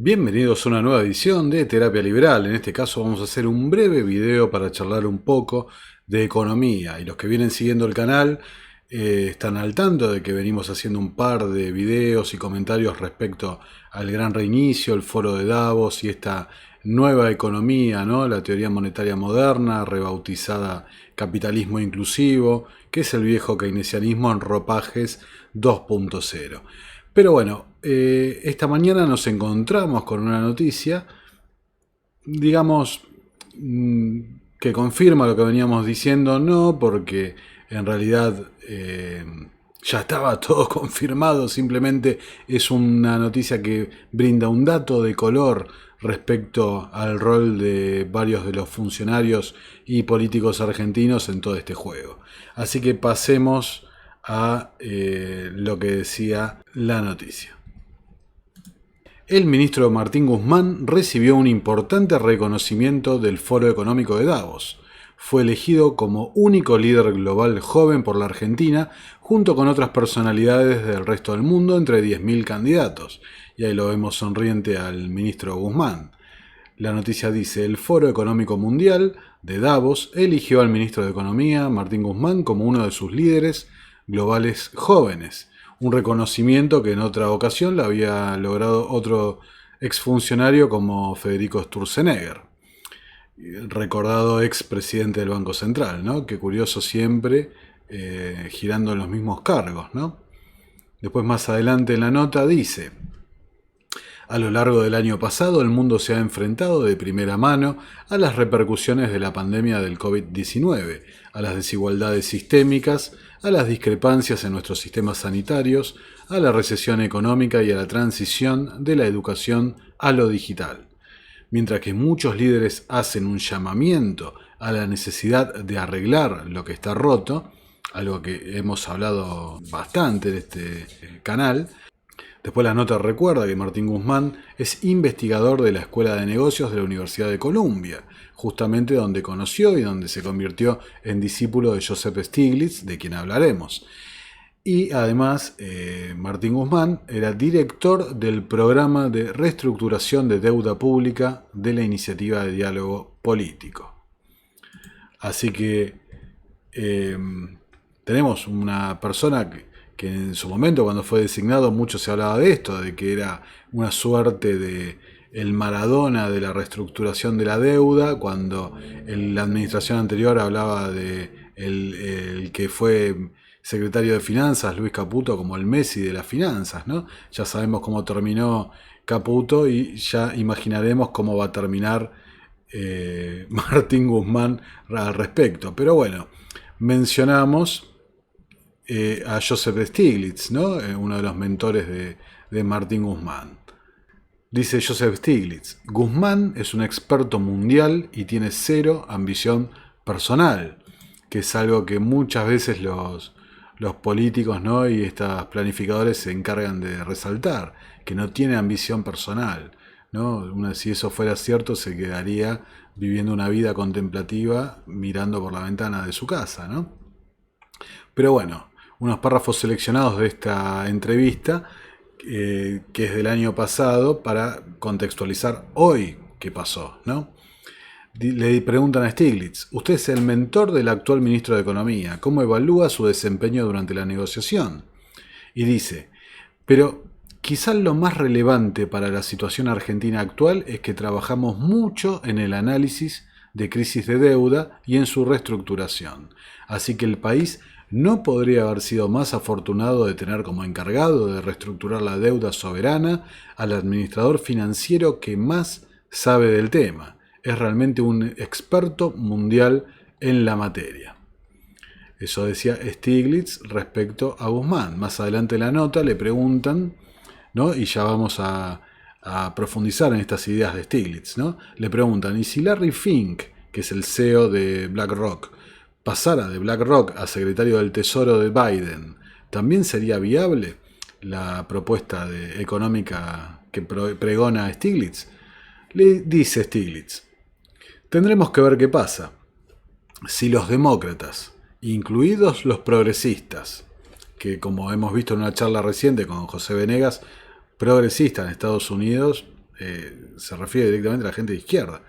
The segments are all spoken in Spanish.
Bienvenidos a una nueva edición de Terapia Liberal. En este caso vamos a hacer un breve video para charlar un poco de economía. Y los que vienen siguiendo el canal están al tanto de que venimos haciendo un par de videos y comentarios respecto al gran reinicio, el foro de Davos y esta nueva economía, ¿no? La teoría monetaria moderna, rebautizada capitalismo inclusivo, que es el viejo keynesianismo en ropajes 2.0. Pero bueno, esta mañana nos encontramos con una noticia, digamos, que confirma lo que veníamos diciendo, no, porque en realidad ya estaba todo confirmado, simplemente es una noticia que brinda un dato de color respecto al rol de varios de los funcionarios y políticos argentinos en todo este juego. Así que pasemos a lo que decía la noticia. El ministro Martín Guzmán recibió un importante reconocimiento del Foro Económico de Davos. Fue elegido como único líder global joven por la Argentina, junto con otras personalidades del resto del mundo, entre 10.000 candidatos. Y ahí lo vemos sonriente al ministro Guzmán. La noticia dice: el Foro Económico Mundial de Davos eligió al ministro de Economía, Martín Guzmán, como uno de sus líderes globales jóvenes. Un reconocimiento que en otra ocasión lo había logrado otro exfuncionario como Federico Sturzenegger, recordado expresidente del Banco Central, ¿no? Qué curioso, siempre girando en los mismos cargos, ¿no? Después, más adelante en la nota dice: a lo largo del año pasado, el mundo se ha enfrentado de primera mano a las repercusiones de la pandemia del COVID-19, a las desigualdades sistémicas, a las discrepancias en nuestros sistemas sanitarios, a la recesión económica y a la transición de la educación a lo digital. Mientras que muchos líderes hacen un llamamiento a la necesidad de arreglar lo que está roto, algo que hemos hablado bastante en este canal. Después la nota recuerda que Martín Guzmán es investigador de la Escuela de Negocios de la Universidad de Columbia, justamente donde conoció y donde se convirtió en discípulo de Joseph Stiglitz, de quien hablaremos. Y además, Martín Guzmán era director del programa de reestructuración de deuda pública de la Iniciativa de Diálogo Político. Así que tenemos una persona que en su momento, cuando fue designado, mucho se hablaba de esto, de que era una suerte de el Maradona de la reestructuración de la deuda, cuando en la administración anterior hablaba de el que fue secretario de Finanzas, Luis Caputo, como el Messi de las finanzas, ¿no? Ya sabemos cómo terminó Caputo y ya imaginaremos cómo va a terminar Martín Guzmán al respecto. Pero bueno, mencionamos a Joseph Stiglitz, ¿no? Uno de los mentores de Martín Guzmán. Dice Joseph Stiglitz: Guzmán es un experto mundial y tiene cero ambición personal, que es algo que muchas veces los políticos, ¿no? Y estos planificadores se encargan de resaltar, que no tiene ambición personal, ¿no? Si eso fuera cierto, se quedaría viviendo una vida contemplativa mirando por la ventana de su casa, ¿no? Pero bueno, unos párrafos seleccionados de esta entrevista, que es del año pasado, para contextualizar hoy qué pasó, ¿no? Le preguntan a Stiglitz: usted es el mentor del actual ministro de Economía, ¿cómo evalúa su desempeño durante la negociación? Y dice: pero quizás lo más relevante para la situación argentina actual es que trabajamos mucho en el análisis de crisis de deuda y en su reestructuración. Así que el país no podría haber sido más afortunado de tener como encargado de reestructurar la deuda soberana al administrador financiero que más sabe del tema. Es realmente un experto mundial en la materia. Eso decía Stiglitz respecto a Guzmán. Más adelante en la nota le preguntan, ¿no? Y ya vamos a profundizar en estas ideas de Stiglitz, ¿no? Le preguntan: ¿y si Larry Fink, que es el CEO de BlackRock, pasara de BlackRock a secretario del Tesoro de Biden, también sería viable la propuesta económica que pregona Stiglitz? Le dice Stiglitz: tendremos que ver qué pasa. Si los demócratas, incluidos los progresistas, que como hemos visto en una charla reciente con José Venegas, progresista en Estados Unidos, se refiere directamente a la gente de izquierda,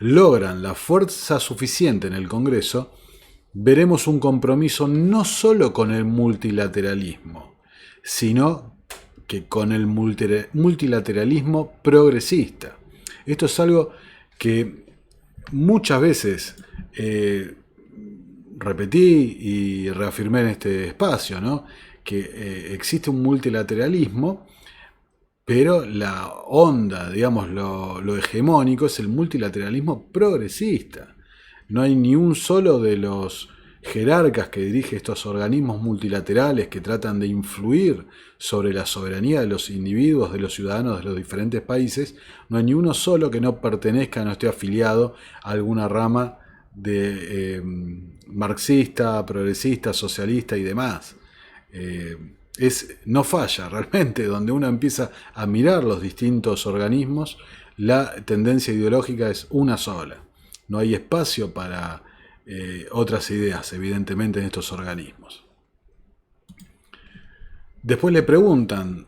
logran la fuerza suficiente en el Congreso, veremos un compromiso no solo con el multilateralismo, sino que con el multilateralismo progresista. Esto es algo que muchas veces repetí y reafirmé en este espacio, ¿no? Que existe un multilateralismo, pero la onda, digamos, lo hegemónico es el multilateralismo progresista. No hay ni un solo de los jerarcas que dirige estos organismos multilaterales que tratan de influir sobre la soberanía de los individuos, de los ciudadanos de los diferentes países, no hay ni uno solo que no pertenezca, no esté afiliado a alguna rama de marxista, progresista, socialista y demás. No falla realmente, donde uno empieza a mirar los distintos organismos, la tendencia ideológica es una sola. No hay espacio para otras ideas, evidentemente, en estos organismos. Después le preguntan,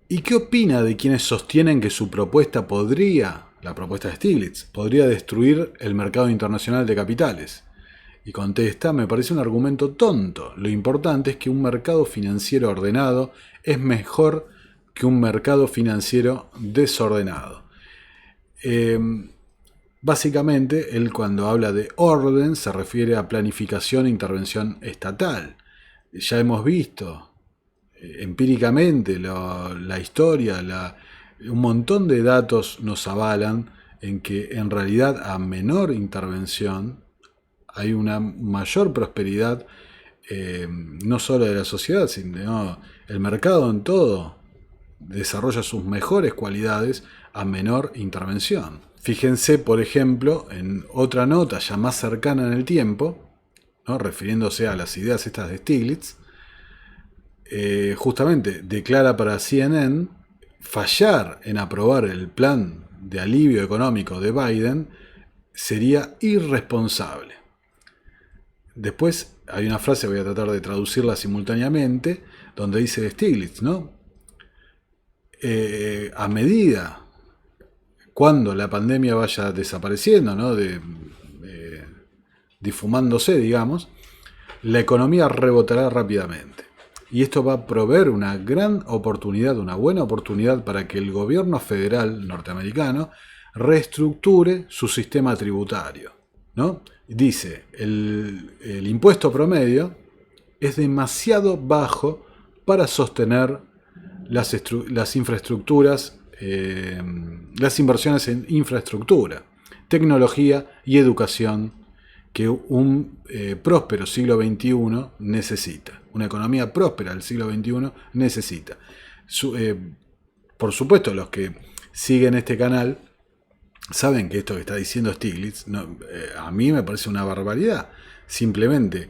¿y qué opina de quienes sostienen que su propuesta la propuesta de Stiglitz, podría destruir el mercado internacional de capitales? Y contesta, me parece un argumento tonto. Lo importante es que un mercado financiero ordenado es mejor que un mercado financiero desordenado. Básicamente, él cuando habla de orden se refiere a planificación e intervención estatal. Ya hemos visto empíricamente la historia, un montón de datos nos avalan en que en realidad a menor intervención hay una mayor prosperidad, no solo de la sociedad, sino el mercado en todo desarrolla sus mejores cualidades a menor intervención. Fíjense, por ejemplo, en otra nota ya más cercana en el tiempo, ¿no? Refiriéndose a las ideas estas de Stiglitz, justamente declara para CNN fallar en aprobar el plan de alivio económico de Biden sería irresponsable. Después hay una frase, voy a tratar de traducirla simultáneamente, donde dice Stiglitz, ¿no? A medida cuando la pandemia vaya desapareciendo, ¿no? Difumándose, digamos, la economía rebotará rápidamente. Y esto va a proveer una gran oportunidad, una buena oportunidad para que el gobierno federal norteamericano reestructure su sistema tributario, ¿no? Dice, el impuesto promedio es demasiado bajo para sostener las infraestructuras, las inversiones en infraestructura, tecnología y educación que un próspero siglo XXI necesita. Una economía próspera del siglo XXI necesita. Por supuesto, los que siguen este canal saben que esto que está diciendo Stiglitz a mí me parece una barbaridad. Simplemente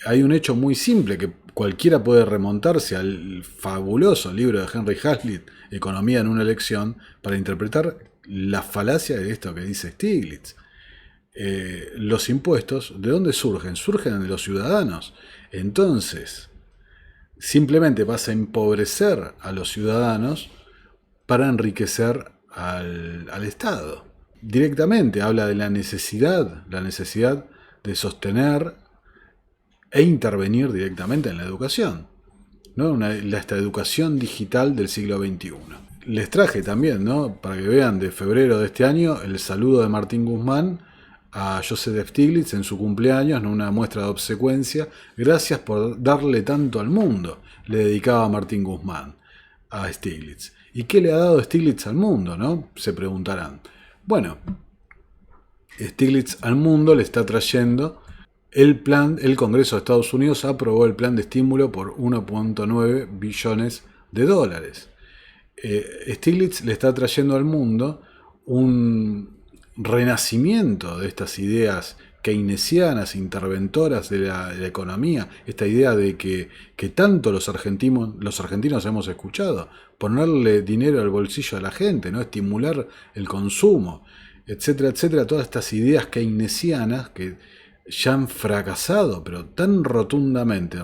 hay un hecho muy simple que cualquiera puede remontarse al fabuloso libro de Henry Hazlitt, Economía en una elección, para interpretar la falacia de esto que dice Stiglitz. Los impuestos, ¿de dónde surgen? Surgen de los ciudadanos. Entonces, simplemente vas a empobrecer a los ciudadanos para enriquecer al Estado. Directamente habla de la necesidad de sostener e intervenir directamente en la educación, ¿no? Esta educación digital del siglo XXI. Les traje también, ¿no? Para que vean, de febrero de este año, el saludo de Martín Guzmán a Joseph Stiglitz en su cumpleaños, ¿no? Una muestra de obsecuencia. Gracias por darle tanto al mundo, le dedicaba Martín Guzmán a Stiglitz. ¿Y qué le ha dado Stiglitz al mundo, no? Se preguntarán. Bueno, Stiglitz al mundo le está trayendo el Congreso de Estados Unidos aprobó el plan de estímulo por 1.9 billones de dólares. Stiglitz le está trayendo al mundo un renacimiento de estas ideas keynesianas, interventoras de la economía, esta idea de que tanto los argentinos hemos escuchado, ponerle dinero al bolsillo a la gente, ¿no? Estimular el consumo, etcétera, etcétera, todas estas ideas keynesianas que ya han fracasado, pero tan rotundamente,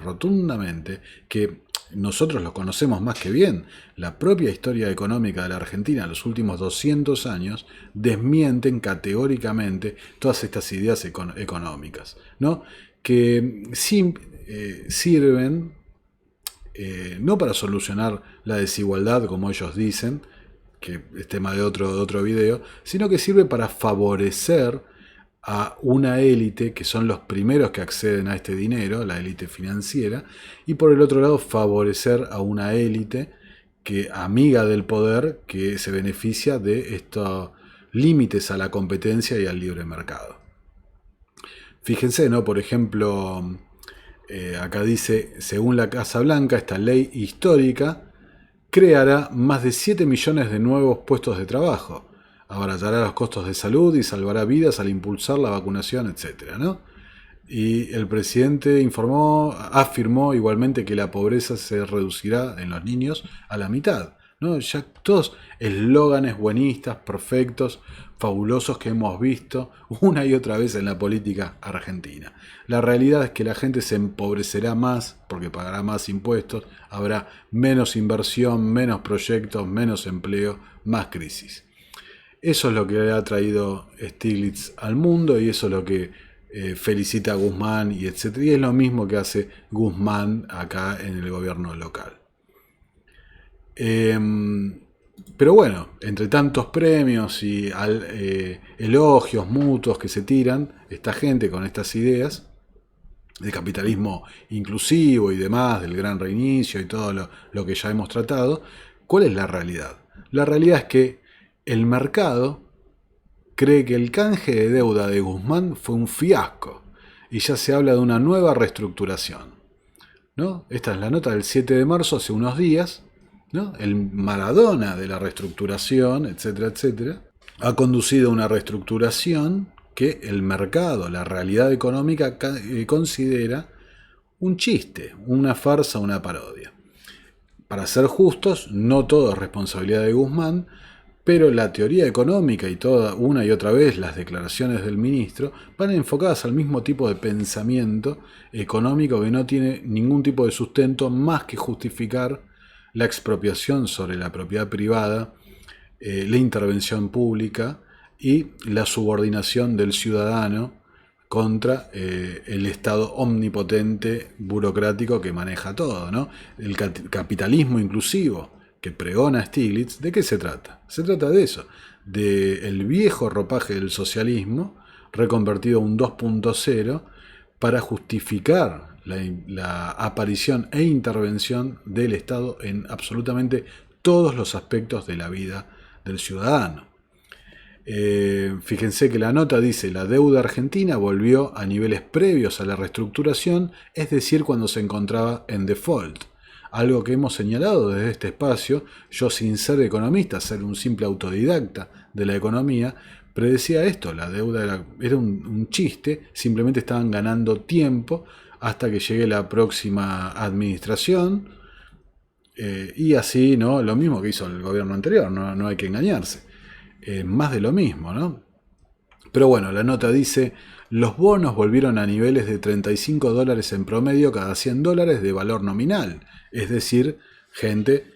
que nosotros lo conocemos más que bien. La propia historia económica de la Argentina en los últimos 200 años desmienten categóricamente todas estas ideas económicas, ¿no? Que sirven no para solucionar la desigualdad, como ellos dicen, que es tema de otro video, sino que sirve para favorecer a una élite que son los primeros que acceden a este dinero, la élite financiera, y por el otro lado favorecer a una élite que amiga del poder que se beneficia de estos límites a la competencia y al libre mercado. Fíjense, ¿no? Por ejemplo, acá dice, según la Casa Blanca, esta ley histórica creará más de 7 millones de nuevos puestos de trabajo, abaratará los costos de salud y salvará vidas al impulsar la vacunación, etc., ¿no? Y el presidente afirmó igualmente que la pobreza se reducirá en los niños a la mitad, ¿no? Ya todos eslóganes buenistas, perfectos, fabulosos que hemos visto una y otra vez en la política argentina. La realidad es que la gente se empobrecerá más porque pagará más impuestos, habrá menos inversión, menos proyectos, menos empleo, más crisis. Eso es lo que le ha traído Stiglitz al mundo y eso es lo que felicita a Guzmán y etc. Y es lo mismo que hace Guzmán acá en el gobierno local. Pero bueno, entre tantos premios y elogios mutuos que se tiran esta gente con estas ideas de capitalismo inclusivo y demás, del gran reinicio y todo lo que ya hemos tratado, ¿cuál es la realidad? La realidad es que el mercado cree que el canje de deuda de Guzmán fue un fiasco y ya se habla de una nueva reestructuración, ¿no? Esta es la nota del 7 de marzo, hace unos días, ¿no? El Maradona de la reestructuración, etcétera, etcétera, ha conducido a una reestructuración que el mercado, la realidad económica considera un chiste, una farsa, una parodia. Para ser justos, no todo es responsabilidad de Guzmán, pero la teoría económica y toda una y otra vez las declaraciones del ministro van enfocadas al mismo tipo de pensamiento económico que no tiene ningún tipo de sustento más que justificar la expropiación sobre la propiedad privada, la intervención pública y la subordinación del ciudadano contra el Estado omnipotente burocrático que maneja todo, ¿no? El capitalismo inclusivo que pregona Stiglitz, ¿de qué se trata? Se trata de eso, del viejo ropaje del socialismo reconvertido a un 2.0 para justificar la aparición e intervención del Estado en absolutamente todos los aspectos de la vida del ciudadano. Fíjense que la nota dice: la deuda argentina volvió a niveles previos a la reestructuración, es decir, cuando se encontraba en default. Algo que hemos señalado desde este espacio, yo sin ser economista, ser un simple autodidacta de la economía, predecía esto: la deuda era un chiste, simplemente estaban ganando tiempo hasta que llegue la próxima administración, y así, ¿no? Lo mismo que hizo el gobierno anterior, no hay que engañarse. Más de lo mismo, ¿no? Pero bueno, la nota dice: los bonos volvieron a niveles de $35 en promedio cada $100 de valor nominal. Es decir, gente,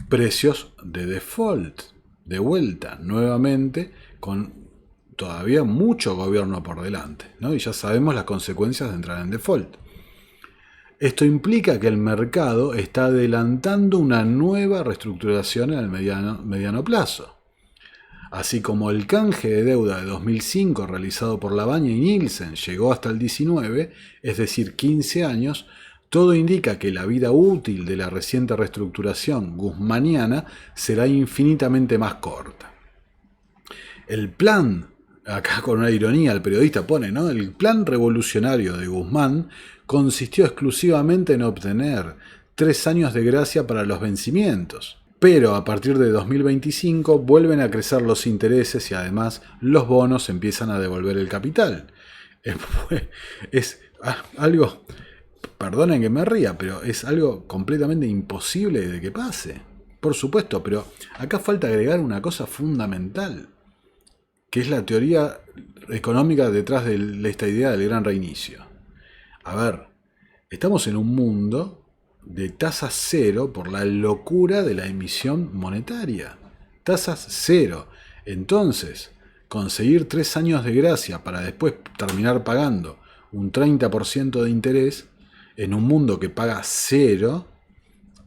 precios de default, de vuelta, nuevamente, con todavía mucho gobierno por delante, ¿no? Y ya sabemos las consecuencias de entrar en default. Esto implica que el mercado está adelantando una nueva reestructuración en el mediano plazo. Así como el canje de deuda de 2005 realizado por Lavagna y Nielsen llegó hasta el 19, es decir, 15 años, todo indica que la vida útil de la reciente reestructuración guzmaniana será infinitamente más corta. El plan, acá con una ironía el periodista pone, ¿no? El plan revolucionario de Guzmán consistió exclusivamente en obtener 3 años de gracia para los vencimientos. Pero a partir de 2025 vuelven a crecer los intereses y además los bonos empiezan a devolver el capital. Es algo, perdonen que me ría, pero es algo completamente imposible de que pase. Por supuesto, pero acá falta agregar una cosa fundamental, que es la teoría económica detrás de esta idea del gran reinicio. A ver, estamos en un mundo de tasas cero por la locura de la emisión monetaria. Tasas cero. Entonces, conseguir 3 años de gracia para después terminar pagando un 30% de interés en un mundo que paga cero,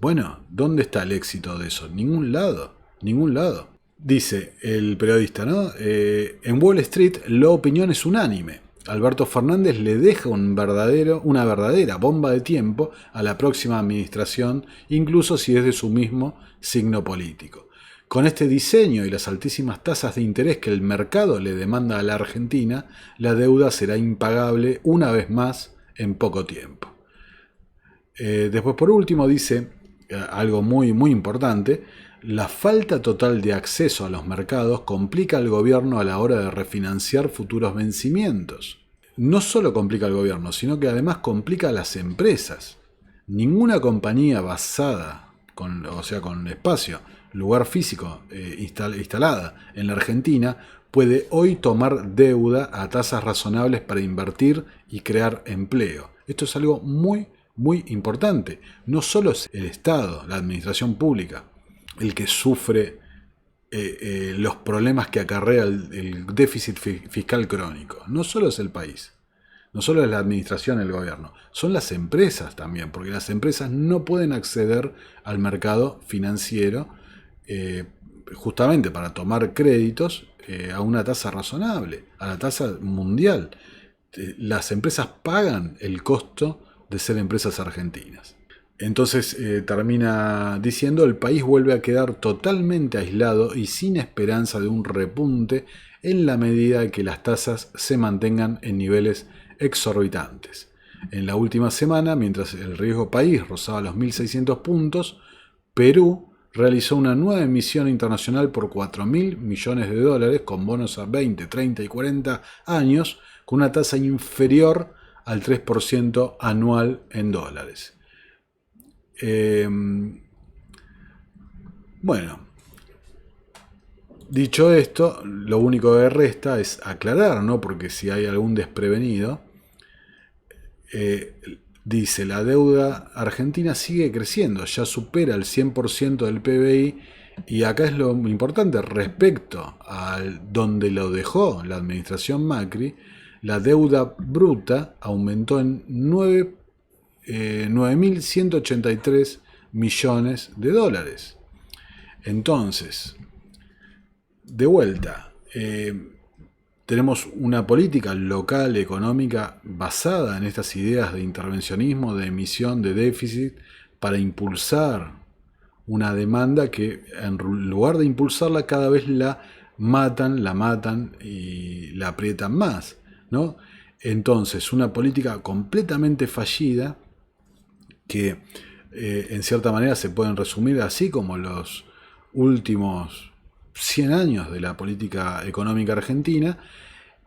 bueno, ¿dónde está el éxito de eso? Ningún lado, ningún lado. Dice el periodista, ¿no? En Wall Street la opinión es unánime. Alberto Fernández le deja una verdadera bomba de tiempo a la próxima administración, incluso si es de su mismo signo político. Con este diseño y las altísimas tasas de interés que el mercado le demanda a la Argentina, la deuda será impagable una vez más en poco tiempo. Después, por último, dice algo muy, muy importante: la falta total de acceso a los mercados complica al gobierno a la hora de refinanciar futuros vencimientos. No solo complica al gobierno, sino que además complica a las empresas. Ninguna compañía basada, con espacio, lugar físico instalada en la Argentina, puede hoy tomar deuda a tasas razonables para invertir y crear empleo. Esto es algo muy, muy importante. No solo es el Estado, la administración pública, el que sufre los problemas que acarrea el déficit fiscal crónico. No solo es el país, no solo es la administración, el gobierno, son las empresas también, porque las empresas no pueden acceder al mercado financiero justamente para tomar créditos a una tasa razonable, a la tasa mundial. Las empresas pagan el costo de ser empresas argentinas. Entonces termina diciendo: el país vuelve a quedar totalmente aislado y sin esperanza de un repunte en la medida que las tasas se mantengan en niveles exorbitantes. En la última semana, mientras el riesgo país rozaba los 1.600 puntos, Perú realizó una nueva emisión internacional por 4.000 millones de dólares con bonos a 20, 30 y 40 años con una tasa inferior al 3% anual en dólares. Bueno, dicho esto, lo único que resta es aclarar, ¿no? Porque si hay algún desprevenido, dice: la deuda argentina sigue creciendo, ya supera el 100% del PBI, y acá es lo importante: respecto a donde lo dejó la administración Macri, la deuda bruta aumentó en 9.183 millones de dólares. Entonces, de vuelta, tenemos una política local económica basada en estas ideas de intervencionismo, de emisión de déficit, para impulsar una demanda que, en lugar de impulsarla, cada vez la matan y la aprietan más, ¿no? Entonces, una política completamente fallida que en cierta manera se pueden resumir así como los últimos 100 años de la política económica argentina,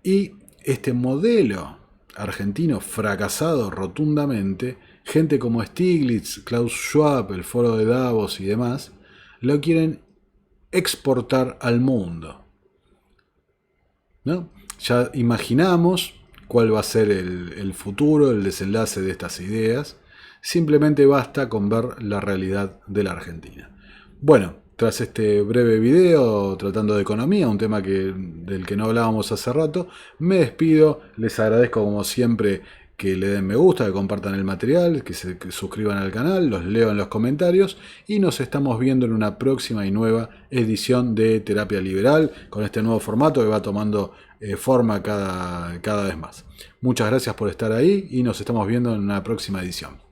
y este modelo argentino fracasado rotundamente, gente como Stiglitz, Klaus Schwab, el Foro de Davos y demás, lo quieren exportar al mundo, ¿no? Ya imaginamos cuál va a ser el futuro, el desenlace de estas ideas. Simplemente basta con ver la realidad de la Argentina. Bueno, tras este breve video tratando de economía, un tema del que no hablábamos hace rato, me despido. Les agradezco como siempre que le den me gusta, que compartan el material, que se suscriban al canal, los leo en los comentarios, y nos estamos viendo en una próxima y nueva edición de Terapia Liberal, con este nuevo formato que va tomando forma cada vez más. Muchas gracias por estar ahí y nos estamos viendo en una próxima edición.